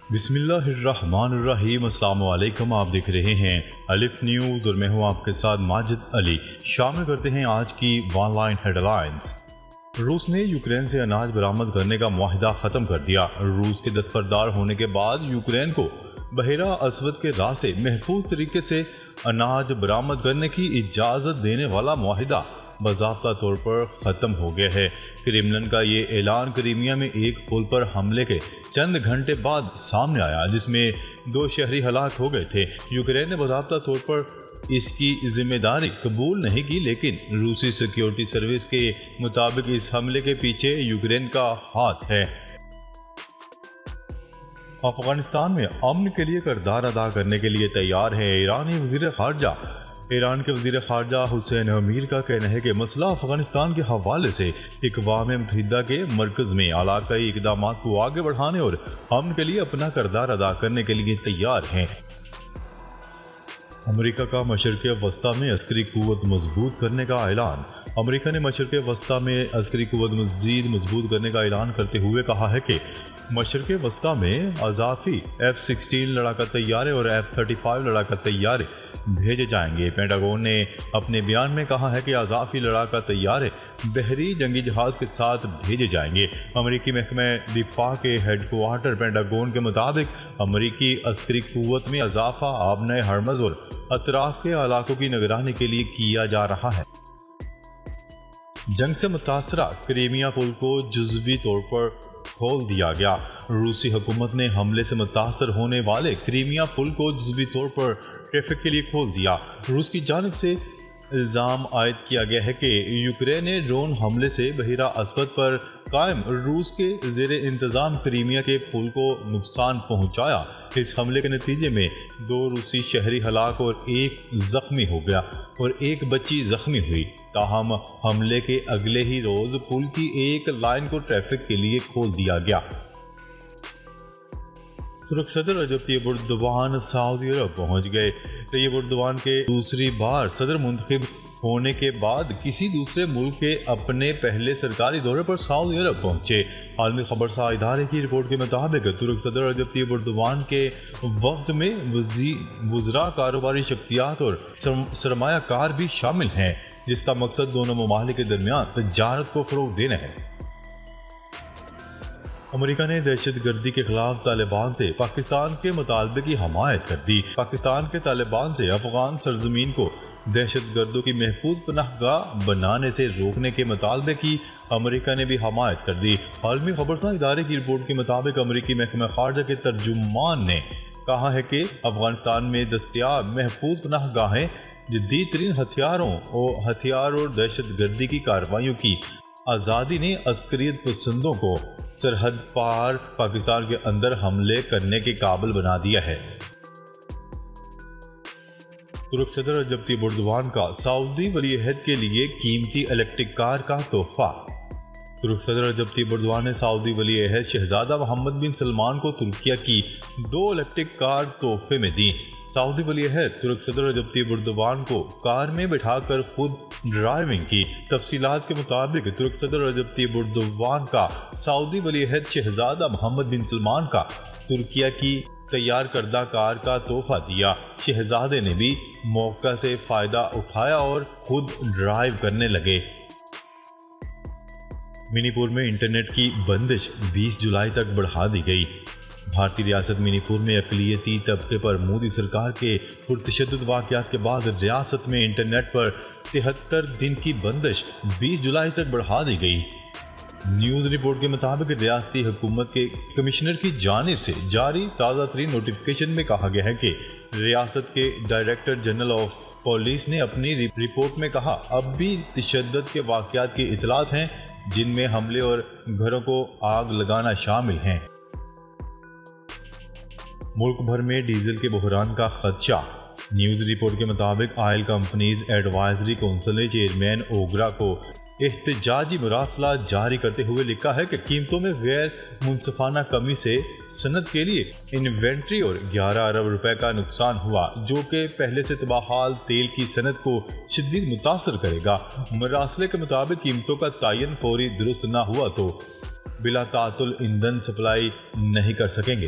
بسم اللہ الرحمن الرحیم۔ السلام علیکم، آپ دیکھ رہے ہیں الف نیوز اور میں ہوں آپ کے ساتھ ماجد علی۔ شامل کرتے ہیں آج کی ون لائن ہیڈ لائنز۔ روس نے یوکرین سے اناج برآمد کرنے کا معاہدہ ختم کر دیا۔ روس کے دستبردار ہونے کے بعد یوکرین کو بحیرہ اسود کے راستے محفوظ طریقے سے اناج برآمد کرنے کی اجازت دینے والا معاہدہ باضابطہ طور پر ختم ہو گیا ہے۔ کریملن کا یہ اعلان کریمیا میں ایک پل پر حملے کے چند گھنٹے بعد سامنے آیا، جس میں 2 شہری ہلاک ہو گئے تھے۔ یوکرین نے باضابطہ طور پر اس کی ذمہ داری قبول نہیں کی، لیکن روسی سیکیورٹی سروس کے مطابق اس حملے کے پیچھے یوکرین کا ہاتھ ہے۔ افغانستان میں امن کے لیے کردار ادا کرنے کے لیے تیار ہے۔ ایران کے وزیر خارجہ حسین امیر کا کہنا ہے کہ مسئلہ افغانستان کے حوالے سے اقوام متحدہ کے مرکز میں علاقائی اقدامات کو آگے بڑھانے اور امن کے لیے اپنا کردار ادا کرنے کے لیے تیار ہیں۔ امریکہ کا مشرق وسطی میں عسکری قوت مضبوط کرنے کا اعلان۔ امریکہ نے مشرق وسطی میں عسکری قوت مزید مضبوط کرنے کا اعلان کرتے ہوئے کہا ہے کہ مشرق وسطی میں اضافی F-16 لڑاکا طیارے اور F-35 لڑاکا طیارے بھیجے جائیں گے۔ پینٹاگون نے اپنے بیان میں کہا ہے کہ اضافی لڑاکا طیارے بحری جنگی جہاز کے ساتھ بھیجے جائیں گے۔ امریکی محکمہ دفاع کے ہیڈ کوارٹر پینٹاگون کے مطابق امریکی عسکری قوت میں اضافہ آبنۂ ہرمز اور اطراف کے علاقوں کی نگرانی کے لیے کیا جا رہا ہے۔ جنگ سے متاثرہ کریمیا پل کو جزوی طور پر کھول دیا گیا۔ روسی حکومت نے حملے سے متاثر ہونے والے کریمیا پل کو جزوی طور پر ٹریفک کے لیے کھول دیا۔ روس کی جانب سے الزام عائد کیا گیا ہے کہ یوکرین نے ڈرون حملے سے بحیرہ اسود پر قائم روس کے زیر انتظام کریمیا کے پل کو نقصان پہنچایا۔ اس حملے کے نتیجے میں 2 روسی شہری ہلاک اور 1 زخمی ہو گیا اور 1 بچی زخمی ہوئی۔ تاہم حملے کے اگلے ہی روز پل کی ایک لائن کو ٹریفک کے لیے کھول دیا گیا۔ ترک صدر رجب طیب اردوان سعودی عرب پہنچ گئے۔ طیب اردوان کے دوسری بار صدر منتخب ہونے کے بعد کسی دوسرے ملک کے اپنے پہلے سرکاری دورے پر سعودی عرب پہنچے۔ عالمی خبرساز ادارے کی رپورٹ کے مطابق ترک صدر رجب طیب اردوان کے وفد میں وزراء، کاروباری شخصیات اور سرمایہ کار بھی شامل ہیں، جس کا مقصد دونوں ممالک کے درمیان تجارت کو فروغ دینا ہے۔ امریکہ نے دہشت گردی کے خلاف طالبان سے پاکستان کے مطالبے کی حمایت کر دی۔ پاکستان کے طالبان سے افغان سرزمین کو دہشت گردوں کی محفوظ پناہ گاہ بنانے سے روکنے کے مطالبے کی امریکہ نے بھی حمایت کر دی۔ عالمی خبرساز ادارے کی رپورٹ کے مطابق امریکی محکمہ خارجہ کے ترجمان نے کہا ہے کہ افغانستان میں دستیاب محفوظ پناہ گاہیں جدید ترین ہتھیار اور دہشت گردی کی کارروائیوں کی آزادی نے عسکریت پسندوں کو سرحد پار پاکستان کے اندر حملے کرنے کے قابل بنا دیا ہے۔ ترک صدر رجب طیب اردوان کا سعودی ولی عہد کے لیے قیمتی الیکٹرک کار کا تحفہ۔ ترک صدر رجب طیب اردوان نے سعودی ولی عہد شہزادہ محمد بن سلمان کو ترکیہ کی 2 الیکٹرک کار تحفے میں دیں۔ سعودی ولی عہد ترک صدر رجب طیب اردوان کو کار میں بٹھا کر خود ڈرائیونگ کی۔ تفصیلات کے مطابق ترک صدر رجب طیب اردوان کا سعودی ولی عہد شہزادہ محمد بن سلمان کا ترکیہ کی تیار کردہ کار کا تحفہ دیا۔ شہزادے نے بھی موقع سے فائدہ اٹھایا اور خود ڈرائیو کرنے لگے۔ منی پور میں انٹرنیٹ کی بندش 20 جولائی تک بڑھا دی گئی۔ بھارتی ریاست منی پور میں اقلیتی طبقے پر مودی سرکار کے پرتشدد واقعات کے بعد ریاست میں انٹرنیٹ پر 73 دن کی بندش 20 جولائی تک بڑھا دی گئی۔ نیوز رپورٹ کے مطابق ریاستی حکومت کے کمشنر کی جانب سے جاری تازہ ترین نوٹیفیکیشن میں کہا گیا ہے کہ ریاست کے ڈائریکٹر جنرل آف پولیس نے اپنی رپورٹ میں کہا اب بھی تشدد کے واقعات کی اطلاعات ہیں، جن میں حملے اور گھروں کو آگ لگانا شامل ہیں۔ ملک بھر میں ڈیزل کے بحران کا خدشہ۔ نیوز رپورٹ کے مطابق آئل کمپنیز ایڈوائزری کونسل نے چیئرمین اوگرا کو احتجاجی مراسلہ جاری کرتے ہوئے لکھا ہے کہ قیمتوں میں غیر منصفانہ کمی سے صنعت کے لیے انوینٹری اور 11 ارب روپے کا نقصان ہوا، جو کہ پہلے سے تباہال تیل کی صنعت کو شدید متاثر کرے گا۔ مراسلے کے مطابق قیمتوں کا تعین فوری درست نہ ہوا تو بلا تعطل ایندھن سپلائی نہیں کر سکیں گے۔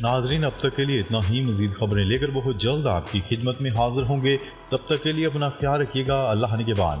ناظرین اب تک کے لیے اتنا ہی، مزید خبریں لے کر بہت جلد آپ کی خدمت میں حاضر ہوں گے، تب تک کے لیے اپنا خیال رکھیے گا۔ اللہ نگہبان۔